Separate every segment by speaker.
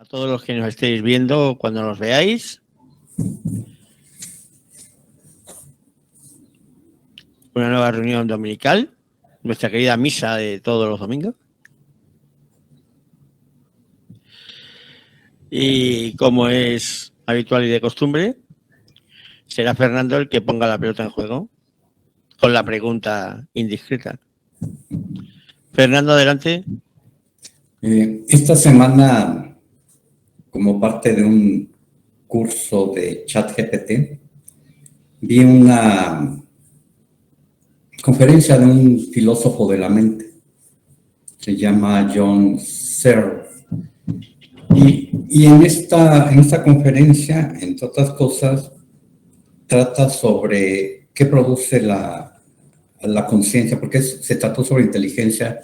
Speaker 1: A todos los que nos estéis viendo, cuando nos veáis. Una nueva reunión dominical, nuestra querida misa de todos los domingos. Y como es habitual y de costumbre, será Fernando el que ponga la pelota en juego con la pregunta indiscreta. Fernando, adelante.
Speaker 2: Esta semana, como parte de un curso de ChatGPT, vi una conferencia de un filósofo de la mente. Se llama John Searle. Y en esta conferencia, entre otras cosas, trata sobre qué produce la conciencia, porque se trató sobre inteligencia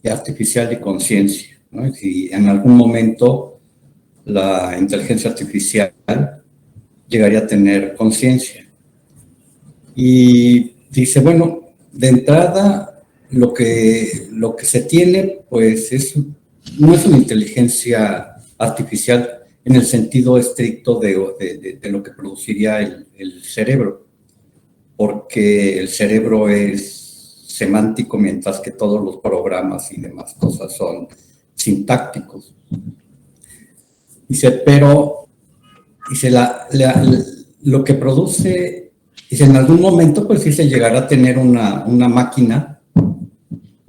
Speaker 2: artificial y conciencia, ¿no? Si en algún momento la inteligencia artificial llegaría a tener conciencia. Y dice, bueno, de entrada, lo que se tiene, pues no es una inteligencia artificial en el sentido estricto de lo que produciría el cerebro, porque el cerebro es semántico, mientras que todos los programas y demás cosas son sintácticos. Dice, pero dice, lo que produce, dice, en algún momento, pues sí se llegará a tener una máquina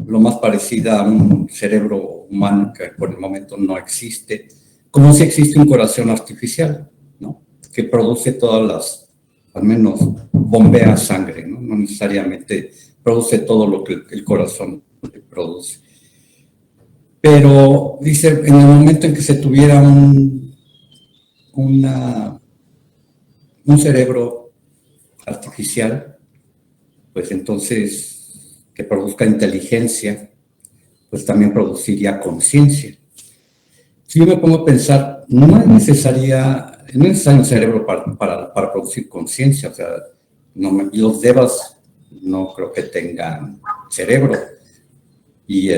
Speaker 2: lo más parecida a un cerebro humano, que por el momento no existe, como si existe un corazón artificial, ¿no? Que produce todas las, al menos bombea sangre, ¿no? No necesariamente produce todo lo que el corazón produce. Pero dice, en el momento en que se tuviera un cerebro artificial, pues entonces que produzca inteligencia, pues también produciría conciencia. Si yo me pongo a pensar, no es necesario un cerebro para producir conciencia, o sea, los devas no creo que tengan cerebro. Y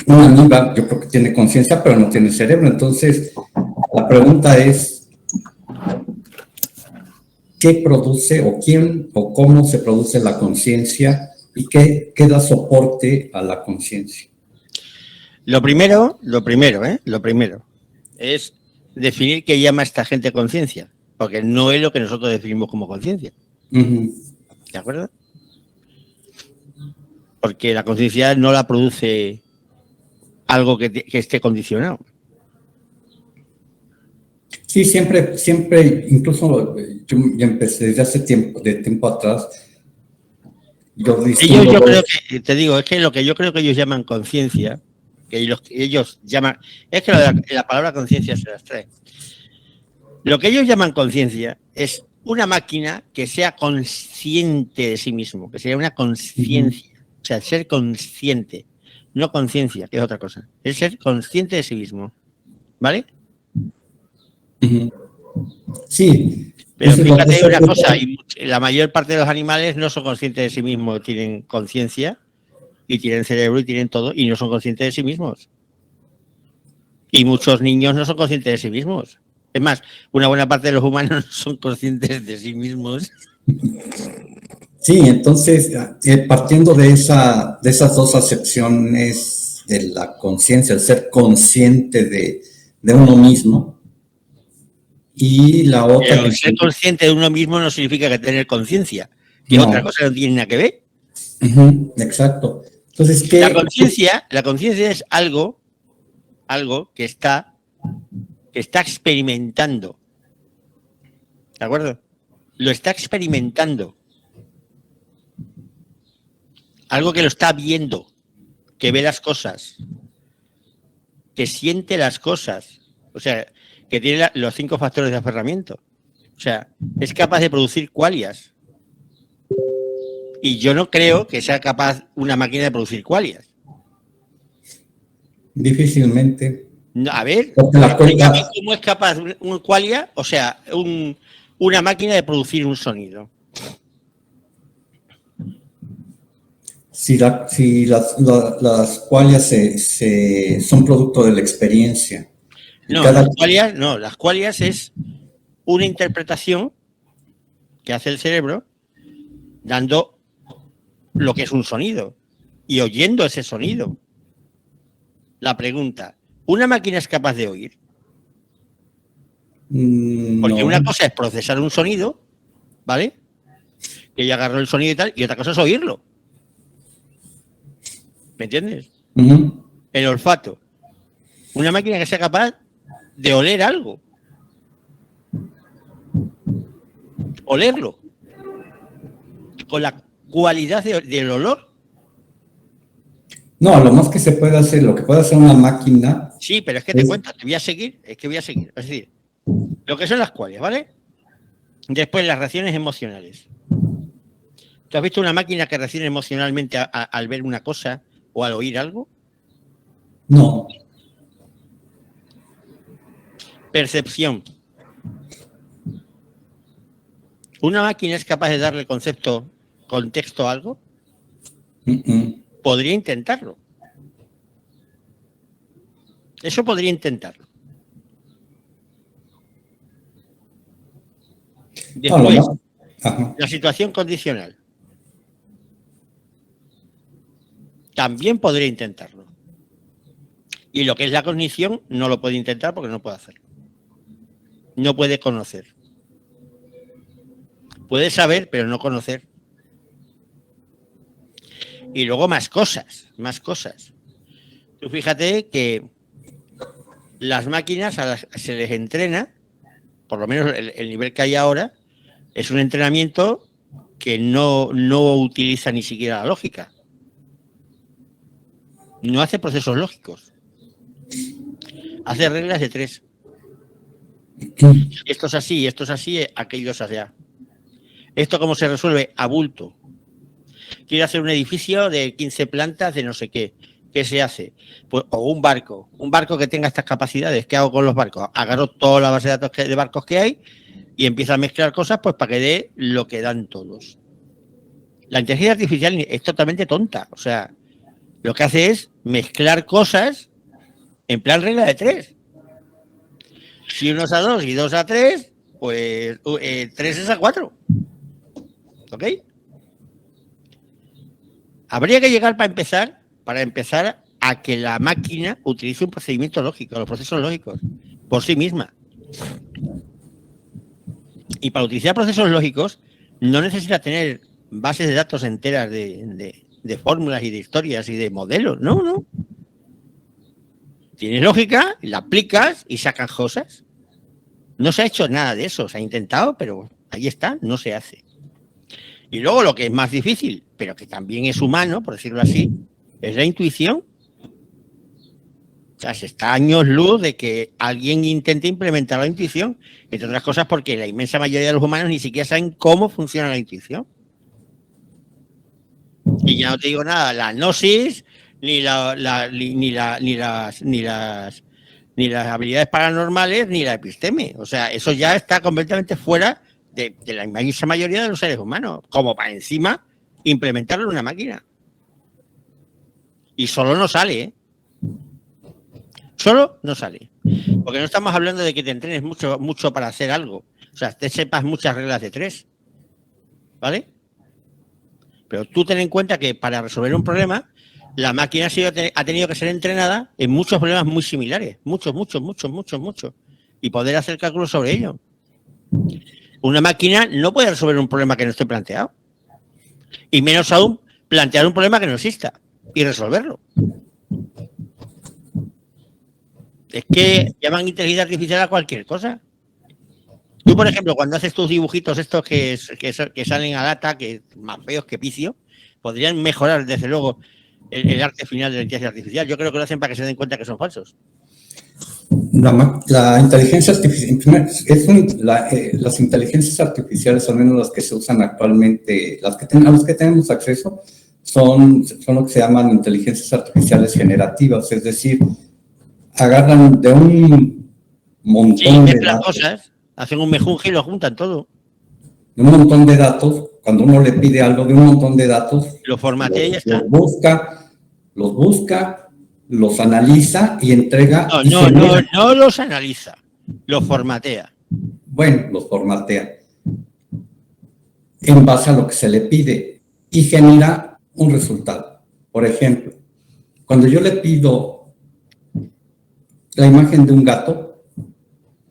Speaker 2: una amiba yo creo que tiene conciencia, pero no tiene cerebro. Entonces, la pregunta es, ¿qué produce o quién o cómo se produce la conciencia y qué da soporte a la conciencia?
Speaker 1: Lo primero es definir qué llama esta gente conciencia, porque no es lo que nosotros definimos como conciencia.
Speaker 2: Uh-huh.
Speaker 1: ¿De acuerdo? Porque la conciencia no la produce algo que esté condicionado.
Speaker 2: Sí, siempre, incluso yo ya empecé desde hace tiempo atrás.
Speaker 1: Yo creo que, te digo, es que lo que yo creo que ellos llaman conciencia, que ellos llaman, es que la palabra conciencia se las trae. Lo que ellos llaman conciencia es una máquina que sea consciente de sí mismo, que sería una conciencia, o sea, ser consciente, no conciencia, que es otra cosa, es ser consciente de sí mismo, ¿vale?
Speaker 2: Sí.
Speaker 1: Pero fíjate una cosa, la mayor parte de los animales no son conscientes de sí mismos, tienen conciencia y tienen cerebro y tienen todo y no son conscientes de sí mismos. Y muchos niños no son conscientes de sí mismos. Es más, una buena parte de los humanos no son conscientes de sí mismos.
Speaker 2: Sí, entonces, partiendo de esas dos acepciones de la conciencia, el ser consciente de uno mismo, y la otra...
Speaker 1: Pero ser consciente de uno mismo no significa que tener conciencia, que no. Otra cosa no tiene nada que ver.
Speaker 2: Exacto. Entonces,
Speaker 1: La conciencia es algo que está experimentando. ¿De acuerdo? Lo está experimentando. Algo que lo está viendo, que ve las cosas, que siente las cosas. O sea, que tiene los 5 factores de aferramiento. O sea, es capaz de producir qualias. Y yo no creo que sea capaz una máquina de producir qualias.
Speaker 2: Difícilmente.
Speaker 1: No, a ver, explícame cómo es capaz un qualia, o sea, una máquina de producir un sonido.
Speaker 2: Si las qualias son producto de la experiencia,
Speaker 1: No, las qualias es una interpretación que hace el cerebro dando lo que es un sonido y oyendo ese sonido. La pregunta, ¿una máquina es capaz de oír? Porque
Speaker 2: No.
Speaker 1: una cosa es procesar un sonido, ¿vale? Que ella agarró el sonido y tal, y otra cosa es oírlo. ¿Me entiendes? El olfato. Una máquina que sea capaz de oler algo. Olerlo. Con la cualidad del olor.
Speaker 2: No, lo más que se puede hacer, lo que puede hacer una máquina.
Speaker 1: Sí, pero es que te cuento, te voy a seguir, es que voy a seguir. Es decir, lo que son las cuales, ¿vale? Después las reacciones emocionales. ¿Tú has visto una máquina que reacciona emocionalmente al ver una cosa o al oír algo?
Speaker 2: No.
Speaker 1: Percepción. ¿Una máquina es capaz de darle contexto a algo? Podría intentarlo. Eso podría intentarlo. Después, la situación condicional. También podría intentarlo. Y lo que es la cognición no lo puede intentar porque no puede hacer. No puede conocer. Puede saber, pero no conocer. Y luego más cosas. Tú fíjate que las máquinas se les entrena, por lo menos el nivel que hay ahora, es un entrenamiento que no utiliza ni siquiera la lógica. No hace procesos lógicos. Hace reglas de 3. Esto es así, aquello es allá. ¿Esto cómo se resuelve? A bulto. Quiero hacer un edificio de 15 plantas de no sé qué. ¿Qué se hace? Pues, o un barco que tenga estas capacidades. ¿Qué hago con los barcos? Agarro toda la base de datos de barcos que hay y empiezo a mezclar cosas pues para que dé lo que dan todos. La inteligencia artificial es totalmente tonta. O sea, lo que hace es mezclar cosas en plan regla de 3. Si 1 es a 2 y 2 a 3, pues 3 es a 4. ¿Ok? Habría que llegar para empezar a que la máquina utilice un procedimiento lógico, los procesos lógicos, por sí misma. Y para utilizar procesos lógicos no necesita tener bases de datos enteras de fórmulas y de historias y de modelos. No. Tienes lógica, la aplicas y sacas cosas. No se ha hecho nada de eso, se ha intentado, pero ahí está, no se hace. Y luego lo que es más difícil, pero que también es humano, por decirlo así, es la intuición. O sea, se está a años luz de que alguien intente implementar la intuición, entre otras cosas porque la inmensa mayoría de los humanos ni siquiera saben cómo funciona la intuición. Y ya no te digo nada, la gnosis, ni las habilidades paranormales, ni la episteme. O sea, eso ya está completamente fuera de la inmensa mayoría de los seres humanos, como para encima implementarlo en una máquina. Y solo no sale, ¿eh? Solo no sale. Porque no estamos hablando de que te entrenes mucho para hacer algo. O sea, te sepas muchas reglas de 3. ¿Vale? Pero tú ten en cuenta que para resolver un problema, la máquina ha tenido que ser entrenada en muchos problemas muy similares. Muchos. Y poder hacer cálculos sobre ello. Una máquina no puede resolver un problema que no esté planteado. Y menos aún, plantear un problema que no exista y resolverlo. Es que llaman inteligencia artificial a cualquier cosa. Tú, por ejemplo, cuando haces tus dibujitos estos que salen a lata, que más feos que picio, podrían mejorar, desde luego, el arte final de la inteligencia artificial. Yo creo que lo hacen para que se den cuenta que son falsos.
Speaker 2: La inteligencia artificial, las inteligencias artificiales, al menos las que se usan actualmente, a las que tenemos acceso, son lo que se llaman inteligencias artificiales generativas, es decir, agarran de un montón de datos.
Speaker 1: Cosas, hacen un mejunje y lo juntan todo.
Speaker 2: De un montón de datos, cuando uno le pide algo de un montón de datos,
Speaker 1: lo formatea y ya está.
Speaker 2: Los busca, los analiza y entrega.
Speaker 1: No los analiza, los formatea.
Speaker 2: Bueno, los formatea en base a lo que se le pide y genera un resultado. Por ejemplo, cuando yo le pido la imagen de un gato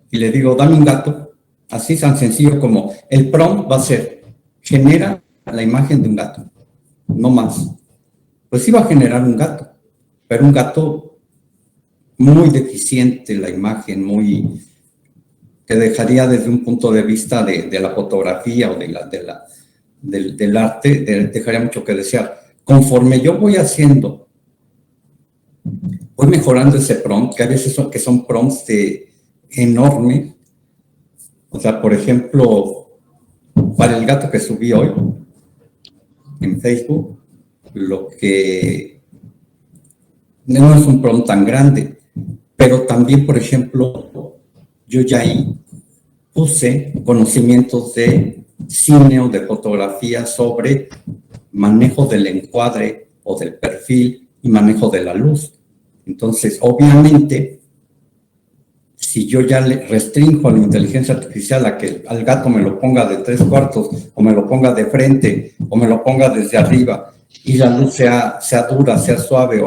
Speaker 2: y le digo, dame un gato, así tan sencillo como el prompt va a ser, genera la imagen de un gato, no más. Pues sí va a generar un gato, pero un gato muy deficiente, la imagen muy, que dejaría desde un punto de vista de la fotografía o del arte, dejaría mucho que desear. Conforme yo voy haciendo, voy mejorando ese prompt, que a veces son prompts enormes. O sea, por ejemplo, para el gato que subí hoy en Facebook, lo que no es un prompt tan grande, pero también, por ejemplo, yo ya ahí puse conocimientos de cine o de fotografía sobre manejo del encuadre o del perfil y manejo de la luz. Entonces, obviamente, si yo ya le restringo a la inteligencia artificial a que al gato me lo ponga de 3/4 o me lo ponga de frente o me lo ponga desde arriba y la luz sea dura, sea suave,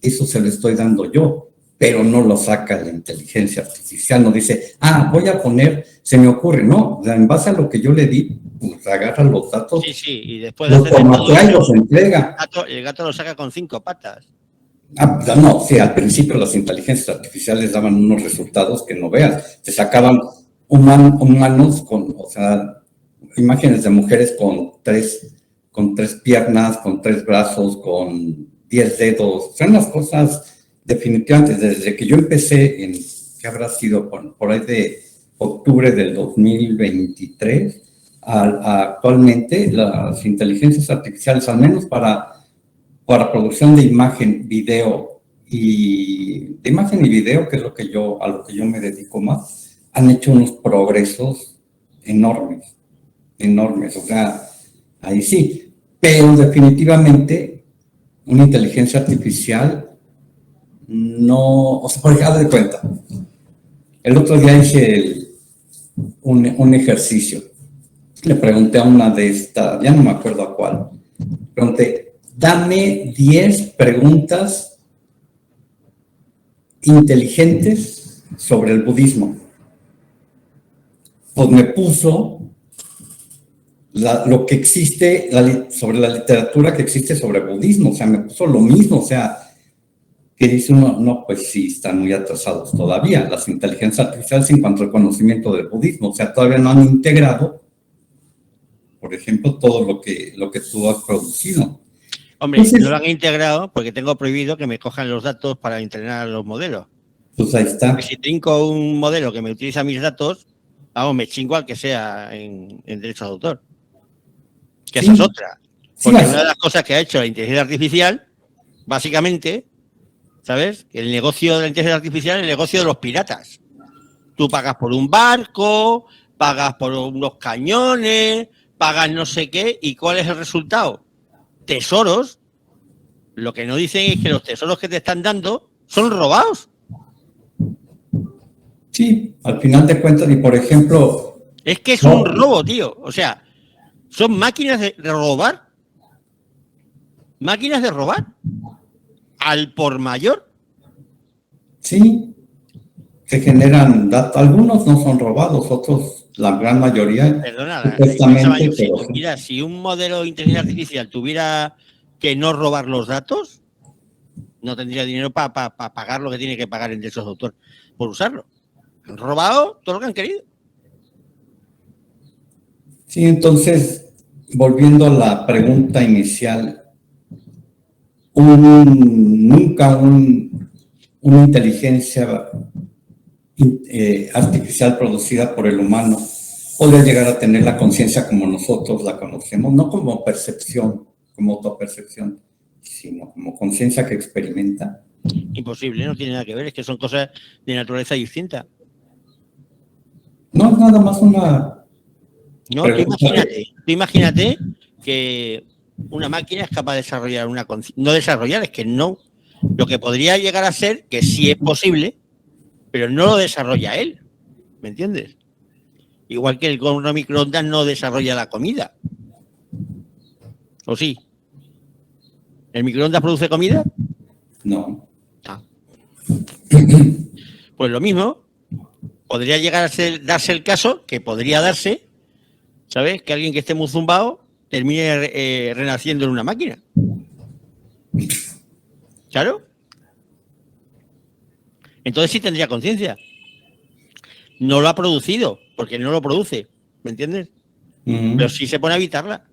Speaker 2: eso se lo estoy dando yo, pero no lo saca la inteligencia artificial, no dice, voy a poner, se me ocurre, no, en base a lo que yo le di, pues agarra los datos,
Speaker 1: y después
Speaker 2: los formatea y los entrega.
Speaker 1: El gato lo saca con 5 patas.
Speaker 2: No, sí, al principio las inteligencias artificiales daban unos resultados que no veas, te sacaban humanos o sea, imágenes de mujeres con tres piernas, con 3 brazos, con 10 dedos, son las cosas definitivamente, desde que yo empecé ¿qué habrá sido? Por ahí de octubre del 2023, actualmente las inteligencias artificiales, al menos para producción de imagen, video y video, que es a lo que yo me dedico más, han hecho unos progresos enormes, o sea, ahí sí, pero definitivamente una inteligencia artificial no, o sea, por ejemplo, de cuenta, el otro día hice un ejercicio, le pregunté a una de estas, ya no me acuerdo a cuál, pregunté, dame 10 preguntas inteligentes sobre el budismo. Pues me puso lo que existe sobre la literatura que existe sobre budismo, o sea, me puso lo mismo, o sea, que dice uno, no, pues sí, están muy atrasados todavía las inteligencias artificiales en cuanto al conocimiento del budismo, o sea, todavía no han integrado, por ejemplo, todo lo que tú has producido.
Speaker 1: Hombre, entonces, no lo han integrado porque tengo prohibido que me cojan los datos para entrenar a los modelos.
Speaker 2: Pues ahí está.
Speaker 1: Porque si tengo un modelo que me utiliza mis datos, me chingo al que sea en derechos de autor. Que sí, esa es otra. Porque una de las cosas que ha hecho la inteligencia artificial, básicamente, ¿sabes? El negocio de la inteligencia artificial es el negocio de los piratas. Tú pagas por un barco, pagas por unos cañones, pagas no sé qué, ¿y cuál es el resultado? Tesoros. Lo que no dicen es que los tesoros que te están dando son robados.
Speaker 2: Sí, al final de cuentas, y por ejemplo...
Speaker 1: Es que es un robo, tío. O sea, son máquinas de robar. Máquinas de robar. Al por mayor.
Speaker 2: Sí, se generan datos. Algunos no son robados, otros, la gran mayoría.
Speaker 1: Perdona, mira, si un modelo de inteligencia artificial tuviera que no robar los datos, no tendría dinero para pagar lo que tiene que pagar en derechos de autor por usarlo. Han robado todo lo que han querido.
Speaker 2: Sí, entonces, volviendo a la pregunta inicial, nunca una inteligencia artificial producida por el humano podría llegar a tener la conciencia como nosotros la conocemos, no como percepción, como autopercepción, sino como conciencia que experimenta.
Speaker 1: Imposible, no tiene nada que ver, es que son cosas de naturaleza distinta.
Speaker 2: No es nada más una...
Speaker 1: No, tú imagínate que una máquina es capaz de desarrollar una conciencia. No desarrollar, es que no Lo que podría llegar a ser que sí es posible, pero no lo desarrolla él. ¿Me entiendes? Igual que el horno microondas no desarrolla la comida. ¿O sí? ¿El microondas produce comida?
Speaker 2: No.
Speaker 1: Ah. Pues lo mismo, podría llegar a darse el caso, que podría darse, ¿sabes? Que alguien que esté muy zumbado termine renaciendo en una máquina. ¿Claro? Entonces sí tendría conciencia. No lo ha producido, porque no lo produce, ¿me entiendes? Pero sí se pone a evitarla.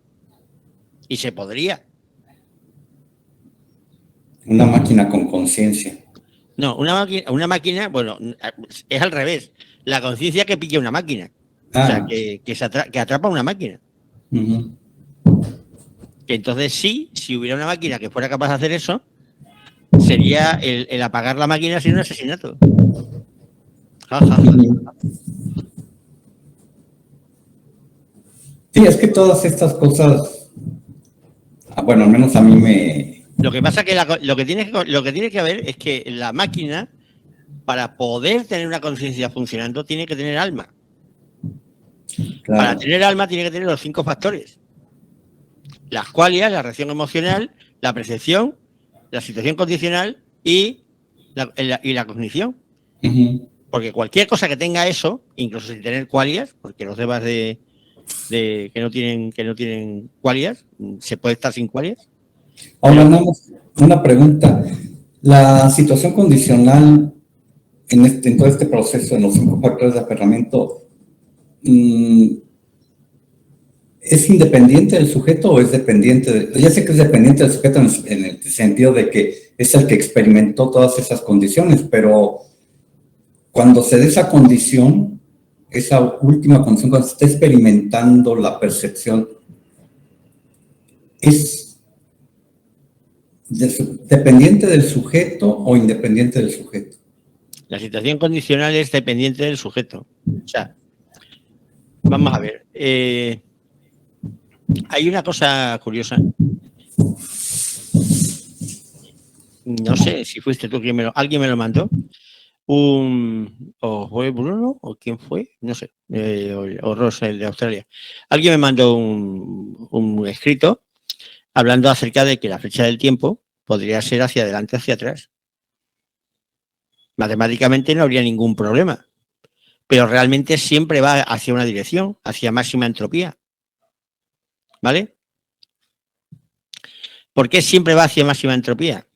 Speaker 1: Y se podría.
Speaker 2: Una máquina con conciencia.
Speaker 1: No, una máquina, bueno, es al revés. La conciencia que pilla una máquina. O sea, que atrapa una máquina. Que entonces sí, si hubiera una máquina que fuera capaz de hacer eso, sería el apagar la máquina sería un asesinato. Ja, ja, ja.
Speaker 2: Sí, es que todas estas cosas, bueno, al menos a mí me...
Speaker 1: Lo que pasa es que lo que tiene que haber es que la máquina, para poder tener una conciencia funcionando, tiene que tener alma.
Speaker 2: Claro.
Speaker 1: Para tener alma tiene que tener los 5 factores. Las cualias, la reacción emocional, la percepción, la situación condicional y la cognición. Porque cualquier cosa que tenga eso, incluso sin tener cualias, porque los devas de que no tienen cualias, se puede estar sin cualias.
Speaker 2: Ahora, una pregunta. La situación condicional en todo este proceso, en los 5 factores de aferramiento, ¿es independiente del sujeto o es dependiente? Ya sé que es dependiente del sujeto en el sentido de que es el que experimentó todas esas condiciones, pero cuando se dé esa condición, esa última condición, cuando se está experimentando la percepción, ¿es dependiente del sujeto o independiente del sujeto?
Speaker 1: La situación condicional es dependiente del sujeto. O sea, vamos a ver. Hay una cosa curiosa. No sé si fuiste tú quien alguien me lo mandó. O fue Bruno o quién fue, no sé, o Rosa, el de Australia. Alguien me mandó un escrito hablando acerca de que la flecha del tiempo podría ser hacia adelante, hacia atrás. Matemáticamente no habría ningún problema, pero realmente siempre va hacia una dirección, hacia máxima entropía. ¿Vale? ¿Por qué siempre va hacia máxima entropía?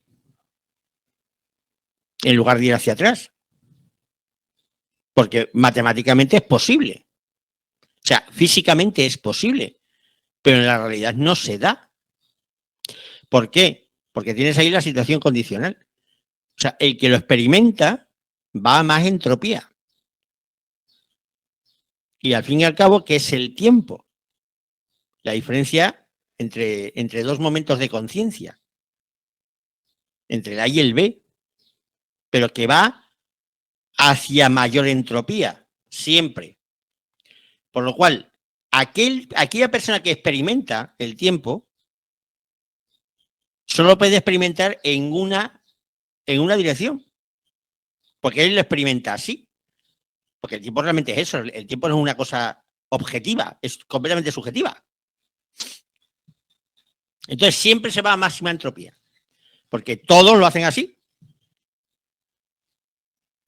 Speaker 1: En lugar de ir hacia atrás. Porque matemáticamente es posible. O sea, físicamente es posible, pero en la realidad no se da. ¿Por qué? Porque tienes ahí la situación condicional. O sea, el que lo experimenta va a más entropía. Y al fin y al cabo, ¿qué es el tiempo? La diferencia entre dos momentos de conciencia. Entre el A y el B. Pero que va hacia mayor entropía. Siempre. Por lo cual, aquella persona que experimenta el tiempo solo puede experimentar en una dirección. Porque él lo experimenta así. Porque el tiempo realmente es eso. El tiempo no es una cosa objetiva, es completamente subjetiva. Entonces siempre se va a máxima entropía. Porque todos lo hacen así.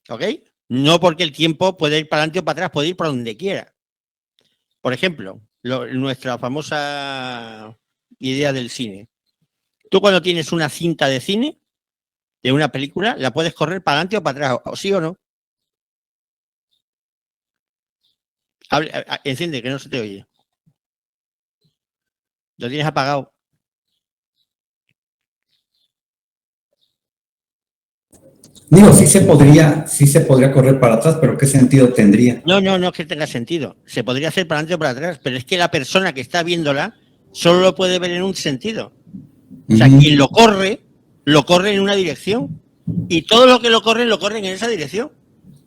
Speaker 1: ¿Ok? No porque el tiempo puede ir para adelante o para atrás, puede ir por donde quiera. Por ejemplo, nuestra famosa idea del cine. Tú cuando tienes una cinta de cine, de una película, la puedes correr para adelante o para atrás, o sí o no. Enciende, que no se te oye. Lo tienes apagado.
Speaker 2: Digo, sí se podría correr para atrás, pero ¿qué sentido tendría?
Speaker 1: No es que tenga sentido. Se podría hacer para adelante o para atrás, pero es que la persona que está viéndola solo lo puede ver en un sentido. O sea, quien lo corre en una dirección. Y todo lo que lo corren en esa dirección.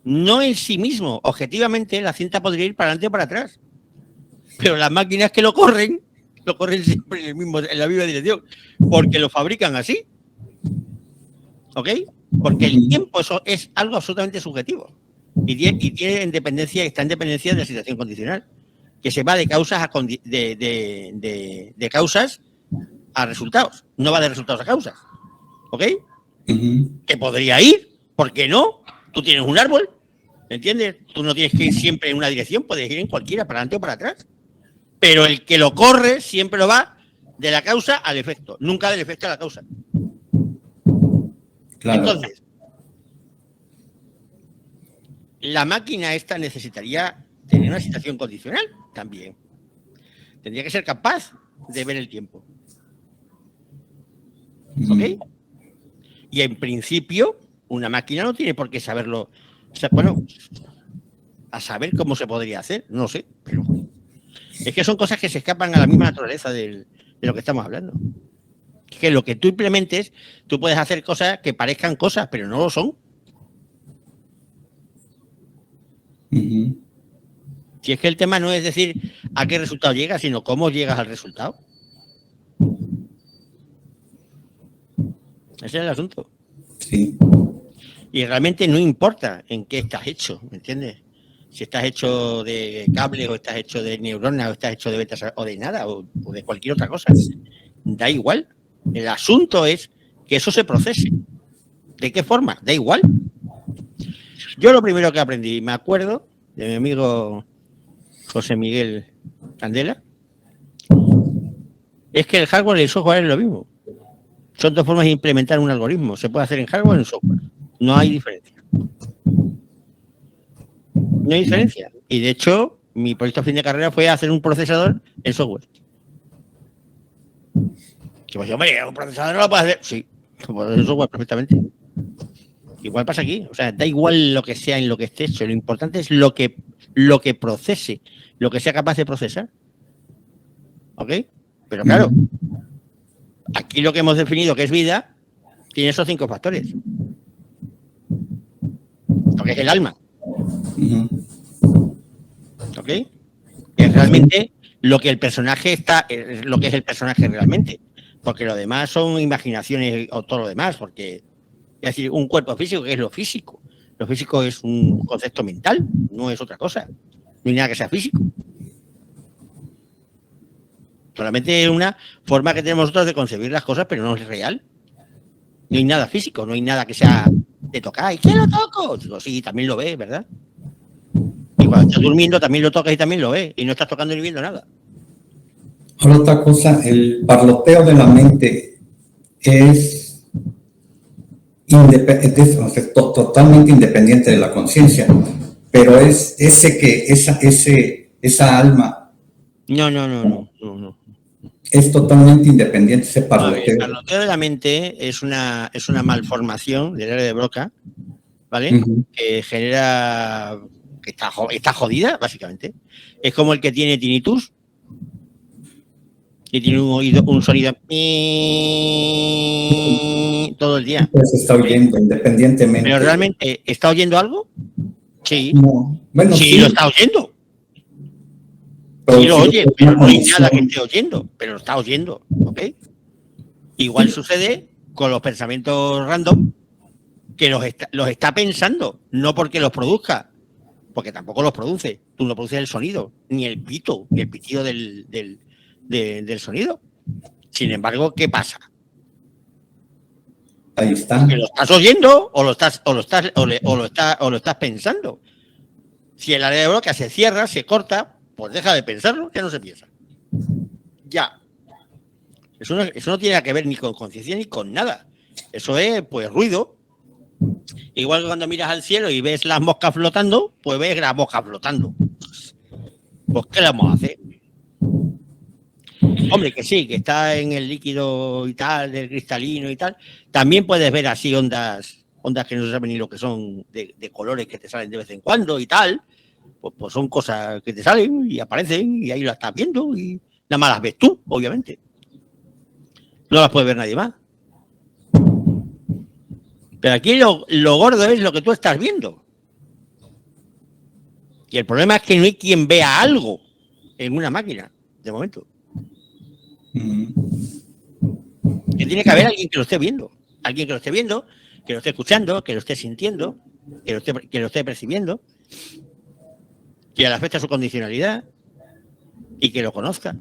Speaker 1: No en sí mismo. Objetivamente, la cinta podría ir para adelante o para atrás. Pero las máquinas que lo corren siempre en la misma dirección. Porque lo fabrican así. ¿Ok? Porque el tiempo eso es algo absolutamente subjetivo. Y tiene independencia, está en dependencia de la situación condicional, que se va de causas de causas a resultados, no va de resultados a causas. ¿Ok? Que podría ir, ¿por qué no? Tú tienes un árbol, ¿entiendes? Tú no tienes que ir siempre en una dirección, puedes ir en cualquiera, para adelante o para atrás. Pero el que lo corre siempre lo va de la causa al efecto, nunca del efecto a la causa. Claro. Entonces, la máquina esta necesitaría tener una situación condicional también. Tendría que ser capaz de ver el tiempo. ¿Ok? Y en principio, una máquina no tiene por qué saberlo. O sea, bueno, a saber cómo se podría hacer, no sé, pero es que son cosas que se escapan a la misma naturaleza de lo que estamos hablando. Que lo que tú implementes, tú puedes hacer cosas que parezcan cosas, pero no lo son. Si es que el tema no es decir a qué resultado llegas, sino cómo llegas al resultado. Ese es el asunto. Sí. Y realmente no importa en qué estás hecho, ¿me entiendes? Si estás hecho de cables o estás hecho de neuronas o estás hecho de betas o de nada o de cualquier otra cosa. Da igual. El asunto es que eso se procese. ¿De qué forma? Da igual. Yo lo primero que aprendí, me acuerdo de mi amigo José Miguel Candela, es que el hardware y el software es lo mismo. Son dos formas de implementar un algoritmo. Se puede hacer en hardware o en software. No hay diferencia. No hay diferencia. Y de hecho, mi proyecto a fin de carrera fue hacer un procesador en software. Que pues, hombre, un procesador no lo puede hacer. Sí, puedo hacer en software perfectamente. Igual pasa aquí. O sea, da igual lo que sea en lo que esté hecho. Lo importante es lo que procese, lo que sea capaz de procesar. ¿Ok? Pero claro, aquí lo que hemos definido que es vida tiene esos 5 factores. Lo que es el alma. ¿Ok? Es realmente lo que el personaje está, lo que es el personaje realmente. Porque lo demás son imaginaciones o todo lo demás. Porque, es decir, un cuerpo físico, que es lo físico. Lo físico es un concepto mental, no es otra cosa. No hay nada que sea físico. Solamente es una forma que tenemos nosotros de concebir las cosas, pero no es real. No hay nada físico, no hay nada que sea de tocar. ¿Y qué lo toco? Digo, sí, también lo ves, ¿verdad? Y cuando estás durmiendo también lo tocas y también lo ves. Y no estás tocando ni viendo nada.
Speaker 2: Ahora otra cosa, el parloteo de la mente es totalmente independiente de la conciencia, pero es esa alma.
Speaker 1: No.
Speaker 2: Es totalmente independiente ese parloteo.
Speaker 1: El parloteo de la mente es una malformación del área de Broca, ¿vale? Que genera, que está jodida, básicamente. Es como el que tiene tinnitus y tiene un sonido todo el día.
Speaker 2: Pues está oyendo, independientemente.
Speaker 1: Pero realmente, ¿está oyendo algo? Sí. No. Bueno, sí, lo está oyendo. Sí lo oye, pero no hay nada que esté oyendo, pero lo está oyendo, ¿ok? Igual sucede con los pensamientos random, que los está pensando, no porque los produzca, porque tampoco los produce. Tú no produces el sonido, ni el pito, ni el pitido del sonido. Sin embargo, ¿qué pasa?
Speaker 2: Ahí está.
Speaker 1: Que lo estás oyendo o lo estás pensando. Si el área de Broca se cierra, se corta, pues deja de pensarlo, ya no se piensa. Ya. Eso no tiene nada que ver ni con conciencia ni con nada. Eso es, pues, ruido. Igual que cuando miras al cielo y ves las moscas flotando, pues ves las moscas flotando. Pues, ¿qué le vamos a hacer? Hombre, que sí, que está en el líquido y tal, del cristalino y tal. También puedes ver así ondas que no se saben ni lo que son, de colores que te salen de vez en cuando y tal. Pues son cosas que te salen y aparecen y ahí las estás viendo y nada más las ves tú, obviamente. No las puede ver nadie más. Pero aquí lo gordo es lo que tú estás viendo. Y el problema es que no hay quien vea algo en una máquina, de momento. Que tiene que haber alguien que lo esté viendo. Alguien que lo esté viendo que lo esté escuchando, que lo esté sintiendo, que lo esté percibiendo, que le afecta a su condicionalidad y que lo conozca.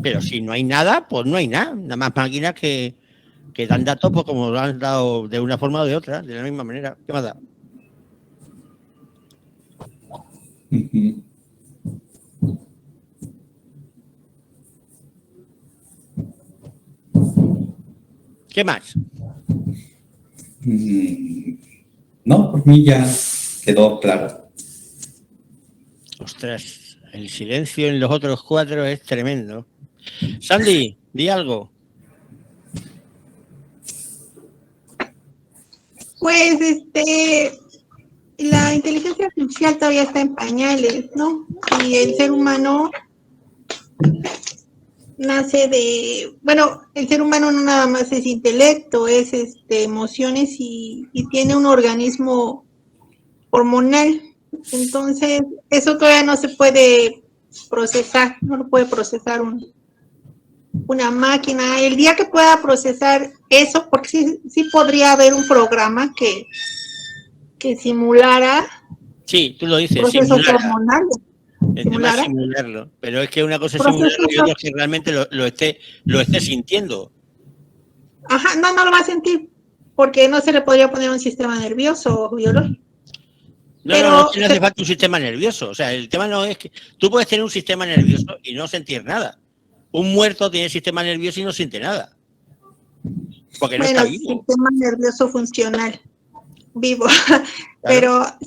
Speaker 1: Pero si no hay nada, pues no hay nada. Nada más máquinas que dan datos pues como lo han dado de una forma o de otra, de la misma manera. ¿Qué más da?
Speaker 2: Ujú.
Speaker 1: ¿Qué más?
Speaker 2: No, por mí ya quedó claro.
Speaker 1: Ostras, el silencio en los otros 4 es tremendo. Sandy, di algo.
Speaker 3: Pues la inteligencia artificial todavía está en pañales, ¿no? Y el ser humano nace bueno, el ser humano no nada más es intelecto, es emociones y tiene un organismo hormonal. Entonces, eso todavía no se puede procesar, no lo puede procesar una máquina. El día que pueda procesar eso, porque sí podría haber un programa que simulara
Speaker 1: Sí, tú lo dices,
Speaker 3: procesos
Speaker 1: simular.
Speaker 3: hormonales.
Speaker 1: El tema es simularlo, pero es que una cosa es simularlo y otra es que realmente lo esté sintiendo.
Speaker 3: Ajá, no lo va a sentir, porque no se le podría poner un sistema nervioso o biológico.
Speaker 1: No hace falta un sistema nervioso. O sea, el tema no es que tú puedes tener un sistema nervioso y no sentir nada. Un muerto tiene sistema nervioso y no siente nada. Porque no está vivo.
Speaker 3: Sistema nervioso funcional, vivo. Claro.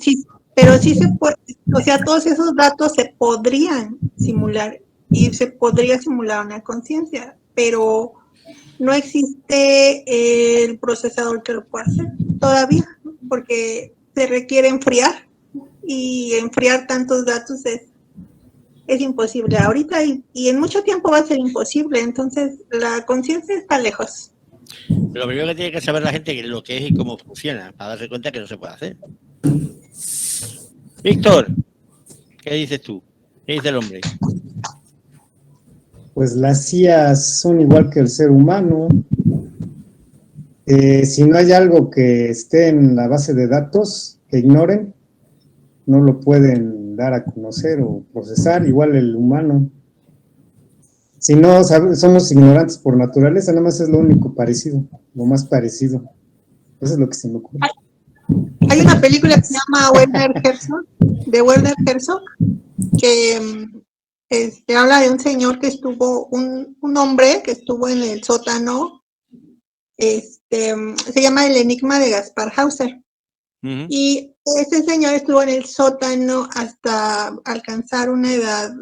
Speaker 3: Pero sí se puede, o sea, todos esos datos se podrían simular y se podría simular una conciencia, pero no existe el procesador que lo pueda hacer todavía, porque se requiere enfriar y enfriar tantos datos es imposible ahorita y en mucho tiempo va a ser imposible, entonces la conciencia está lejos.
Speaker 1: Lo primero que tiene que saber la gente es lo que es y cómo funciona, para darse cuenta que no se puede hacer. Víctor, ¿qué dices tú? ¿Qué dice el hombre?
Speaker 4: Pues las IAs son igual que el ser humano. Si no hay algo que esté en la base de datos que ignoren, no lo pueden dar a conocer o procesar, igual el humano. Si no somos ignorantes por naturaleza, nada más es lo único parecido, lo más parecido. Eso es lo que se me ocurre.
Speaker 3: Hay una película que se llama Werner Herzog, de Werner Herzog, que habla de un señor que estuvo, un hombre que estuvo en el sótano, se llama El Enigma de Gaspar Hauser. Y este señor estuvo en el sótano hasta alcanzar una edad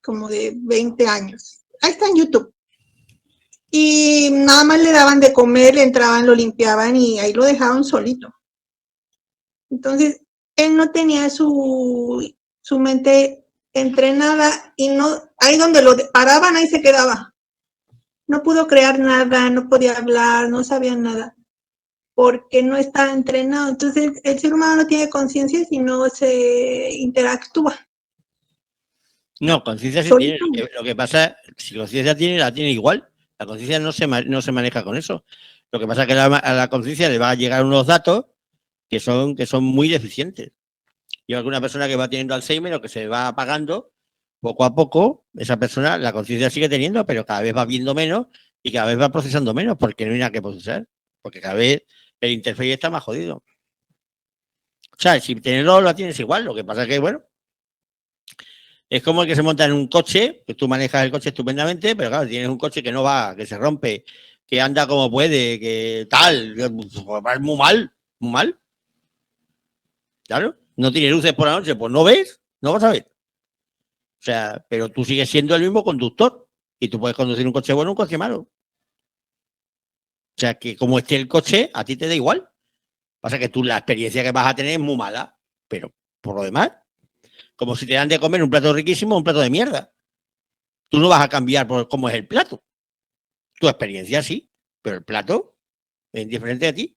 Speaker 3: como de 20 años. Ahí está en YouTube. Y nada más le daban de comer, le entraban, lo limpiaban y ahí lo dejaban solito. Entonces, él no tenía su mente entrenada y no, ahí donde lo paraban, ahí se quedaba. No pudo crear nada, no podía hablar, no sabía nada, porque no estaba entrenado. Entonces, el ser humano no tiene conciencia si no se interactúa.
Speaker 1: No, conciencia sí tiene. Lo que pasa, si conciencia tiene, la tiene igual. La conciencia no se maneja con eso. Lo que pasa es que a la conciencia le va a llegar unos datos que son muy deficientes. Y alguna persona que va teniendo Alzheimer o que se va apagando, poco a poco, esa persona, la conciencia sigue teniendo, pero cada vez va viendo menos y cada vez va procesando menos, porque no hay nada que procesar. Porque cada vez el interface está más jodido. O sea, si tenerlo la tienes igual, lo que pasa es que, bueno, es como el que se monta en un coche, que tú manejas el coche estupendamente, pero claro, tienes un coche que no va, que se rompe, que anda como puede, que tal, va muy mal, muy mal. Claro, no tiene luces por la noche, pues no ves, no vas a ver. O sea, pero tú sigues siendo el mismo conductor y tú puedes conducir un coche bueno o un coche malo. O sea, que como esté el coche, a ti te da igual. Pasa que tú la experiencia que vas a tener es muy mala, pero por lo demás, como si te dan de comer un plato riquísimo o un plato de mierda. Tú no vas a cambiar por cómo es el plato. Tu experiencia sí, pero el plato es indiferente a ti.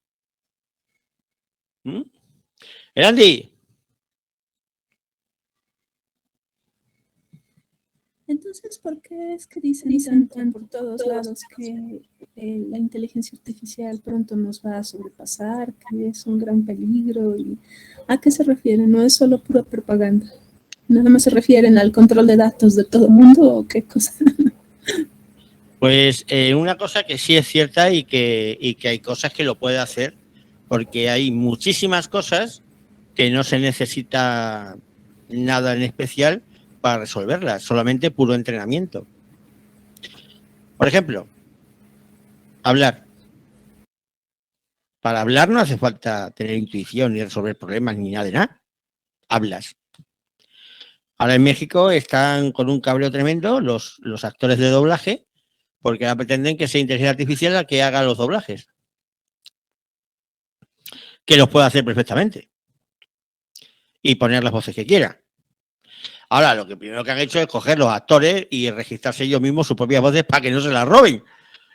Speaker 1: ¿Mm? Andy.
Speaker 5: Entonces, ¿por qué es que dicen tanto por todos lados que la inteligencia artificial pronto nos va a sobrepasar, que es un gran peligro? ¿Y a qué se refieren? ¿No es solo pura propaganda? ¿Nada más se refieren al control de datos de todo el mundo o qué cosa?
Speaker 1: Pues una cosa que sí es cierta y que hay cosas que lo puede hacer, porque hay muchísimas cosas que no se necesita nada en especial para resolverlas, solamente puro entrenamiento. Por ejemplo, hablar. Para hablar no hace falta tener intuición ni resolver problemas ni nada de nada. Hablas. Ahora en México están con un cabreo tremendo los actores de doblaje, porque ahora pretenden que sea inteligencia artificial la que haga los doblajes. Que los puede hacer perfectamente. Y poner las voces que quiera. Ahora, lo que primero que han hecho es coger los actores y registrarse ellos mismos sus propias voces para que no se las roben.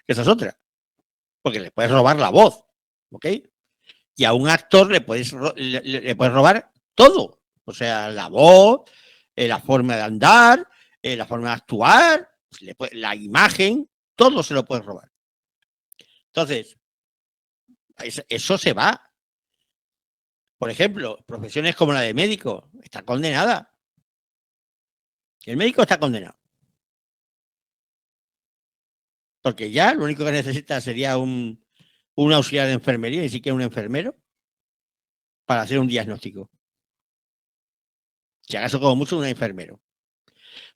Speaker 1: Esa es otra. Porque les puedes robar la voz. ¿Ok? Y a un actor le puedes robar todo. O sea, la voz, la forma de andar, la forma de actuar, la imagen, todo se lo puedes robar. Entonces, eso se va. Por ejemplo, profesiones como la de médico está condenada. El médico está condenado. Porque ya lo único que necesita sería un auxiliar de enfermería, ni siquiera un enfermero, para hacer un diagnóstico. Si acaso como mucho un enfermero.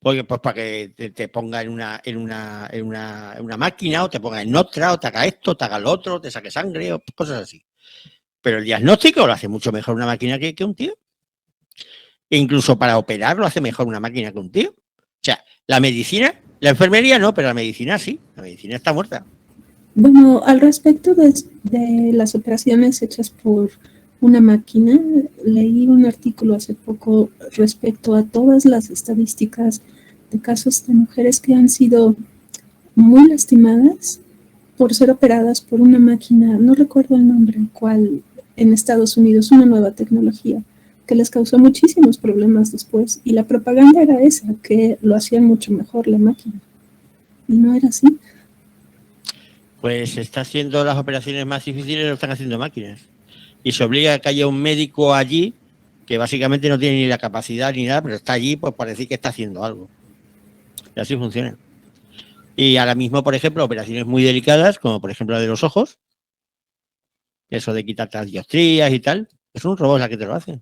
Speaker 1: Porque pues para que te ponga en una máquina, o te ponga en otra, o te haga esto, te haga lo otro, te saque sangre, o cosas así. Pero el diagnóstico lo hace mucho mejor una máquina que un tío. E incluso para operar lo hace mejor una máquina que un tío. O sea, la medicina, la enfermería no, pero la medicina sí. La medicina está muerta.
Speaker 5: Bueno, al respecto de las operaciones hechas por una máquina, leí un artículo hace poco respecto a todas las estadísticas de casos de mujeres que han sido muy lastimadas por ser operadas por una máquina, no recuerdo el nombre, cuál, en Estados Unidos, una nueva tecnología que les causó muchísimos problemas después. Y la propaganda era esa, que lo hacían mucho mejor la máquina. Y no era así.
Speaker 1: Pues se está haciendo las operaciones más difíciles, lo están haciendo máquinas. Y se obliga a que haya un médico allí que básicamente no tiene ni la capacidad ni nada, pero está allí pues para decir que está haciendo algo. Y así funciona. Y ahora mismo, por ejemplo, operaciones muy delicadas, como por ejemplo la de los ojos, eso de quitarte las dioptrías y tal, es un robot la que te lo hace.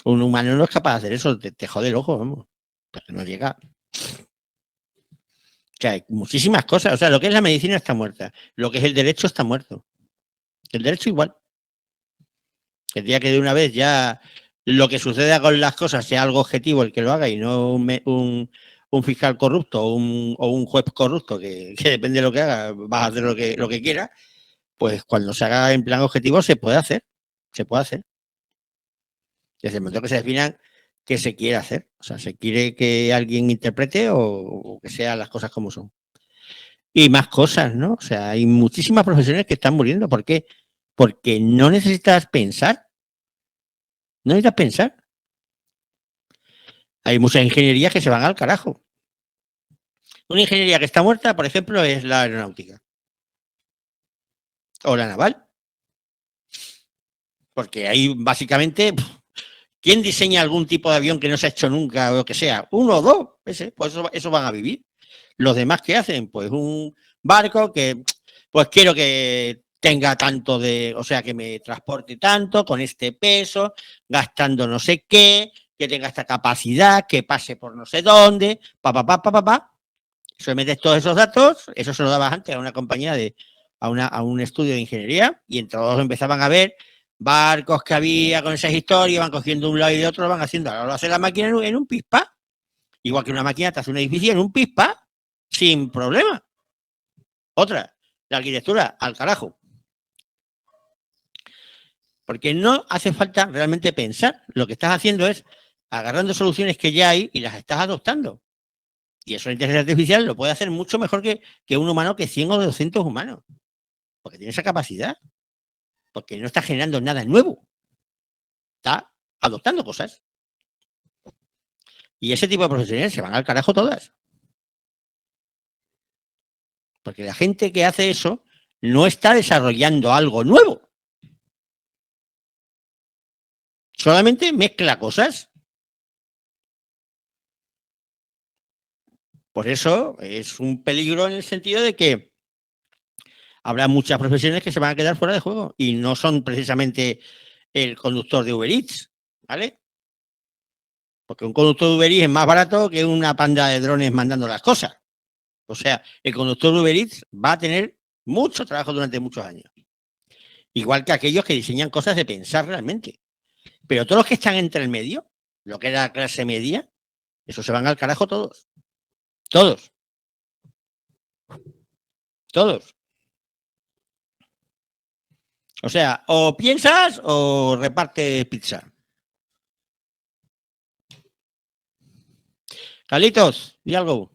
Speaker 1: Un humano no es capaz de hacer eso, te jode el ojo, vamos. Porque no llega. O sea, hay muchísimas cosas. O sea, lo que es la medicina está muerta. Lo que es el derecho está muerto. El derecho igual. El día que de una vez ya lo que suceda con las cosas sea algo objetivo el que lo haga y no un fiscal corrupto o un juez corrupto que depende de lo que haga, va a hacer lo que quiera, pues cuando se haga en plan objetivo se puede hacer. Se puede hacer. Desde el momento que se definan qué se quiere hacer. O sea, se quiere que alguien interprete o que sean las cosas como son. Y más cosas, ¿no? O sea, hay muchísimas profesiones que están muriendo. ¿Por qué? Porque no necesitas pensar. No necesitas pensar. Hay muchas ingenierías que se van al carajo. Una ingeniería que está muerta, por ejemplo, es la aeronáutica. O la naval. Porque ahí básicamente, ¿quién diseña algún tipo de avión que no se ha hecho nunca o lo que sea? Uno o dos, pues eso van a vivir. Los demás, ¿qué hacen? Pues un barco que, pues quiero que tenga tanto o sea, que me transporte tanto, con este peso, gastando no sé qué, que tenga esta capacidad, que pase por no sé dónde, metes todos esos datos, eso se lo dabas antes a una compañía a un estudio de ingeniería, y entre todos empezaban a ver barcos que había con esas historias, van cogiendo un lado y de otro, lo van haciendo. Ahora lo hace la máquina en un pispa. Igual que una máquina te hace un edificio en un pispa, sin problema. Otra, la arquitectura, al carajo. Porque no hace falta realmente pensar. Lo que estás haciendo es agarrando soluciones que ya hay y las estás adoptando. Y eso la inteligencia artificial lo puede hacer mucho mejor que un humano, que 100 o 200 humanos. Porque tiene esa capacidad. Porque no está generando nada nuevo. Está adoptando cosas. Y ese tipo de profesiones se van al carajo todas. Porque la gente que hace eso no está desarrollando algo nuevo. Solamente mezcla cosas. Por eso es un peligro en el sentido de que habrá muchas profesiones que se van a quedar fuera de juego y no son precisamente el conductor de Uber Eats, ¿vale? Porque un conductor de Uber Eats es más barato que una panda de drones mandando las cosas. O sea, el conductor de Uber Eats va a tener mucho trabajo durante muchos años. Igual que aquellos que diseñan cosas de pensar realmente. Pero todos los que están entre el medio, lo que es la clase media, eso se van al carajo todos. Todos. Todos. O sea, o piensas o reparte pizza. Carlitos, di algo.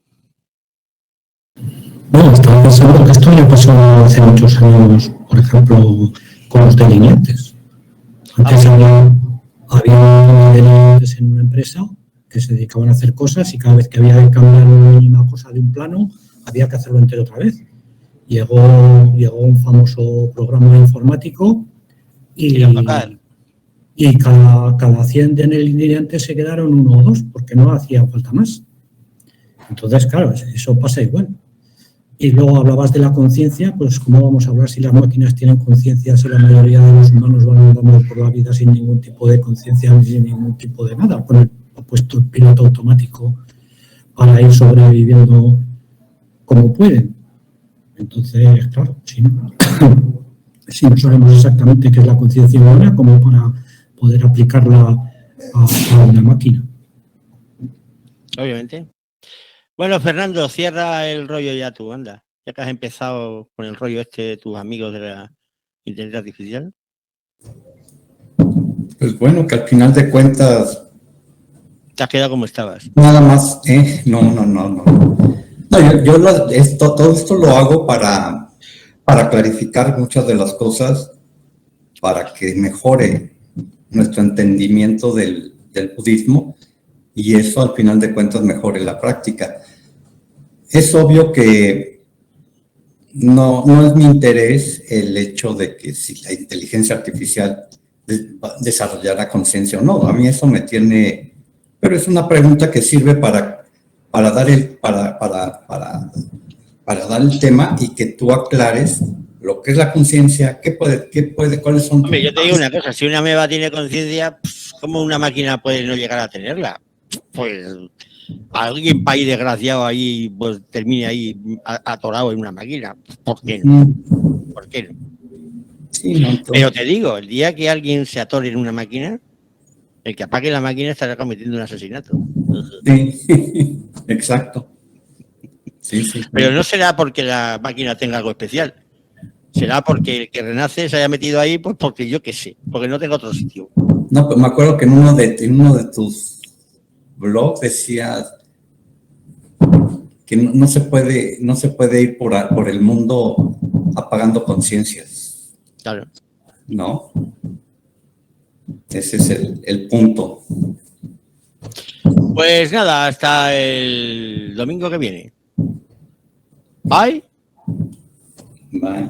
Speaker 6: Bueno, estaba pensando que esto ya pasó hace muchos años, por ejemplo, con los delineantes. Antes había delineantes en una empresa que se dedicaban a hacer cosas y cada vez que había que cambiar una mínima cosa de un plano, había que hacerlo entero otra vez. Llegó un famoso programa informático y cada 100 delineantes se quedaron 1 o 2 porque no hacía falta más. Entonces, claro, eso pasa igual. Y luego hablabas de la conciencia, pues ¿cómo vamos a hablar si las máquinas tienen conciencia, si la mayoría de los humanos van andando por la vida sin ningún tipo de conciencia ni sin ningún tipo de nada? Ha puesto el piloto automático para ir sobreviviendo como pueden. Entonces, claro, si no sabemos exactamente qué es la conciencia humana, como para poder aplicarla a una máquina.
Speaker 1: Obviamente. Bueno, Fernando, cierra el rollo ya tú, anda. Ya que has empezado con el rollo este de tus amigos de la inteligencia artificial.
Speaker 2: Pues bueno, que al final de cuentas...
Speaker 1: Te has quedado como estabas.
Speaker 2: Nada más, no, todo esto lo hago para clarificar muchas de las cosas, para que mejore nuestro entendimiento del budismo y eso al final de cuentas mejore la práctica. Es obvio que no es mi interés el hecho de que si la inteligencia artificial desarrollará conciencia o no. A mí eso me tiene... Pero es una pregunta que sirve para dar el tema y que tú aclares lo que es la conciencia, cuáles son...
Speaker 1: Hombre, yo te digo una cosa, si una ameba tiene conciencia, ¿cómo una máquina puede no llegar a tenerla? Pues alguien país desgraciado ahí, pues termine ahí atorado en una máquina. ¿Por qué no? ¿Por qué no?
Speaker 2: Sí, no, entonces...
Speaker 1: Pero te digo, el día que alguien se atore en una máquina, el que apague la máquina estará cometiendo un asesinato.
Speaker 2: Sí, exacto. Sí.
Speaker 1: Pero no será porque la máquina tenga algo especial. Será porque el que renace se haya metido ahí, pues porque yo qué sé, porque no tengo otro sitio.
Speaker 2: No, pues me acuerdo que en uno de tus blogs decías que no se puede ir por el mundo apagando conciencias.
Speaker 1: Claro.
Speaker 2: ¿No? Ese es el punto.
Speaker 1: Pues nada, hasta el domingo que viene. Bye.
Speaker 2: Bye.